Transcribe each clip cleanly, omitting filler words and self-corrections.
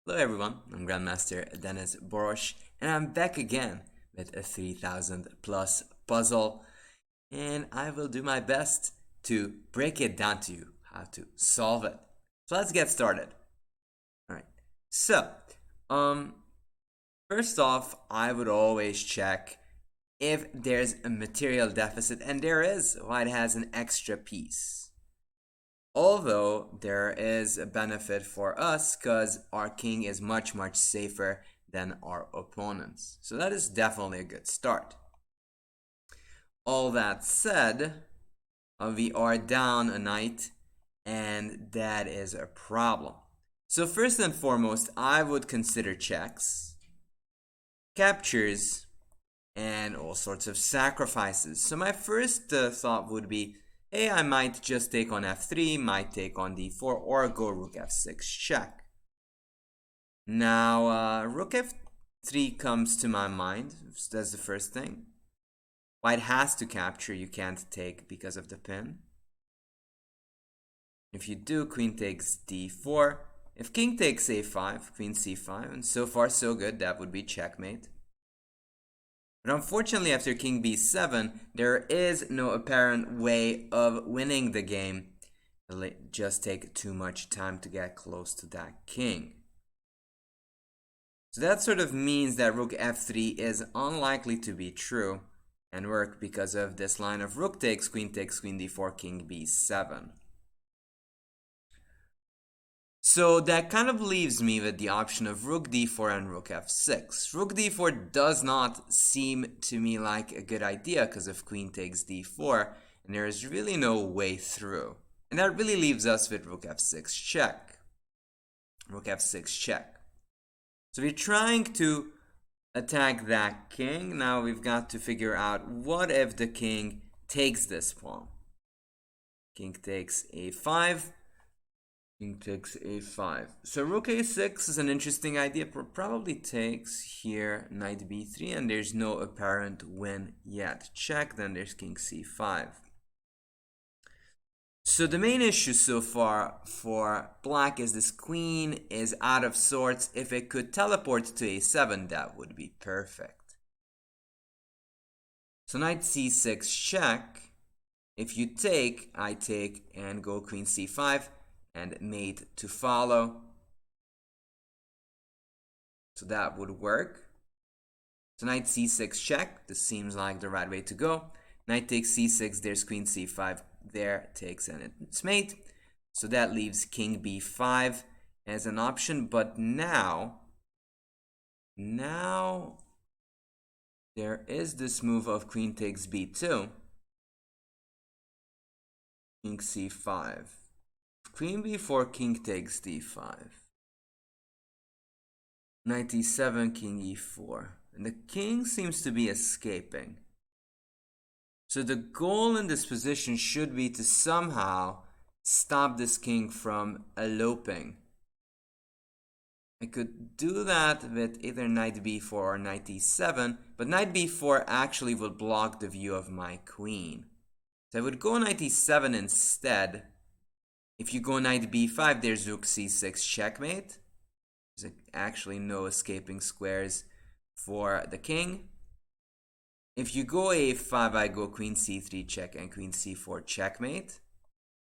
Hello everyone, I'm Grandmaster Denes Boros, and I'm back again with a 3000 plus puzzle, and I will do my best to break it down to you how to solve it. So let's get started. Alright, so, first off, I would always check if there's a material deficit, and there is. White has an extra piece. Although there is a benefit for us because our king is much safer than our opponents. So that is definitely a good start. All that said, we are down a knight, and that is a problem. So first and foremost, I would consider checks, captures, and all sorts of sacrifices. So my first thought would be, hey, I might just take on f3, might take on d4, or go rook f6 check. Now, rook f3 comes to my mind. That's the first thing. White has to capture, you can't take because of the pin. If you do, queen takes d4. If king takes a5, queen c5, and so far so good, that would be checkmate. But unfortunately, after king b7, there is no apparent way of winning the game. It'll just take too much time to get close to that king. So that sort of means that rook f3 is unlikely to be true and work because of this line of rook takes, queen d4, king b7. So that kind of leaves me with the option of rook d4 and rook f6. Rook d4 does not seem to me like a good idea because of queen takes d4, and there is really no way through. And that really leaves us with rook f6 check. Rook f6 check. So we're trying to attack that king. Now we've got to figure out what if the king takes this pawn. King takes a5. King takes a5. So rook a6 is an interesting idea. Probably takes here knight b3, and there's no apparent win yet. Check, then there's king c5. So the main issue so far for black is this queen is out of sorts. If it could teleport to a7, that would be perfect. So knight c6 check. If you take, I take and go queen c5 and mate to follow. So that would work. So knight c6 check. This seems like the right way to go. Knight takes c6, there's queen c5, there takes and it's mate. So that leaves king b5 as an option, but now there is this move of queen takes b2. King c5. Queen b4, king takes d5. Knight e7, king e4. And the king seems to be escaping. So the goal in this position should be to somehow stop this king from eloping. I could do that with either knight b4 or knight e7, but knight b4 actually would block the view of my queen. So I would go knight e7 instead. If you go knight b5, there's rook c6 checkmate. There's actually no escaping squares for the king. If you go a5, I go queen c3 check and queen c4 checkmate.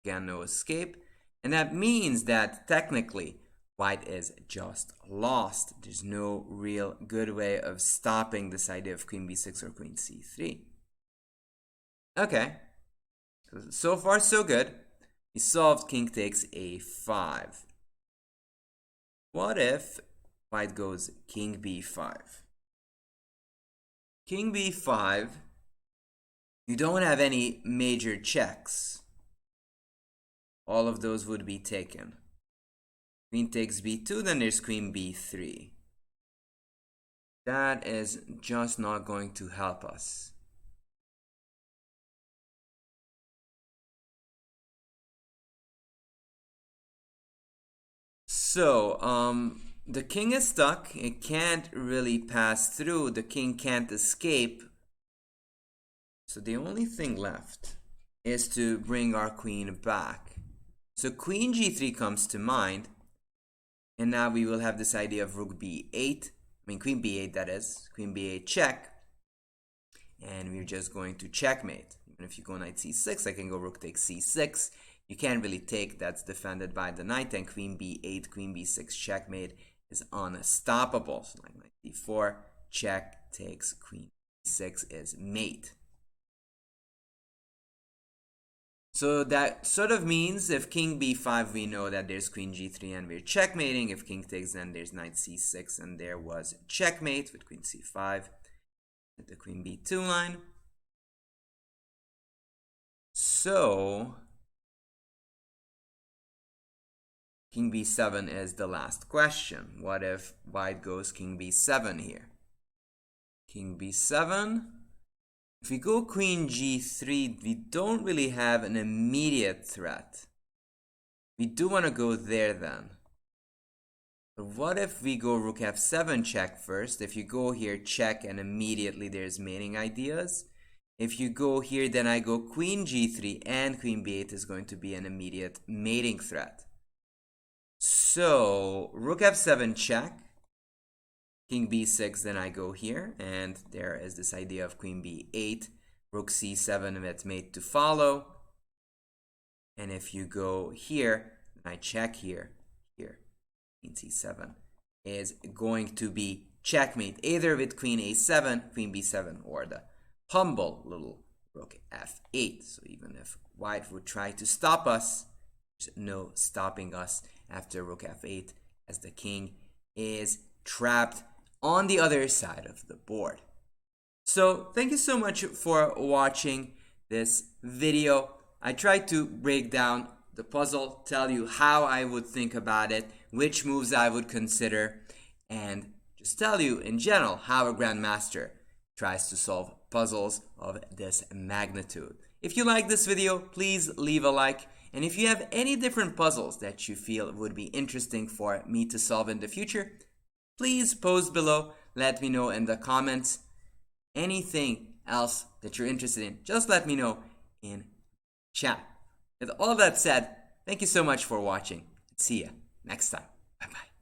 Again, no escape. And that means that technically white is just lost. There's no real good way of stopping this idea of queen b6 or queen c3. Okay. So far, so good. We solved king takes a5. What if white goes king b5? King b5, you don't have any major checks. All of those would be taken. Queen takes b2, then there's queen b3. That is just not going to help us. So, the king is stuck. It can't really pass through. The king can't escape. So the only thing left is to bring our queen back. So queen g3 comes to mind. And now we will have this idea of rook b8, queen b8 that is, queen b8 check. And we're just going to checkmate. Even if you go knight c6, I can go rook takes c6. You can't really take, that's defended by the knight, and queen b8, queen b6 checkmate is unstoppable. So like knight d4, check takes queen b6 is mate. So that sort of means if king b5, we know that there's queen g3 and we're checkmating. If king takes, then there's knight c6 and there was checkmate with queen c5 at the queen b2 line. So king b7 is the last question. What if white goes king b7 here? King b7. If we go queen g3, we don't really have an immediate threat. We do want to go there then. But what if we go rook f7 check first? If you go here, check, and immediately there's mating ideas. If you go here, then I go queen g3, and queen b8 is going to be an immediate mating threat. So rook f7 check, king b6, then I go here, and there is this idea of queen b8, rook c7 with mate to follow. And if you go here, I check here, queen c7 is going to be checkmate, either with queen a7, queen b7, or the humble little rook f8. So even if white would try to stop us, there's no stopping us after rook f8, as the king is trapped on the other side of the board. So thank you so much for watching this video. I tried to break down the puzzle, tell you how I would think about it, which moves I would consider, and just tell you in general how a grandmaster tries to solve puzzles of this magnitude. If you like this video, please leave a like. And if you have any different puzzles that you feel would be interesting for me to solve in the future, please post below. Let me know in the comments. Anything else that you're interested in, just let me know in chat. With all that said, thank you so much for watching. See ya next time. Bye-bye.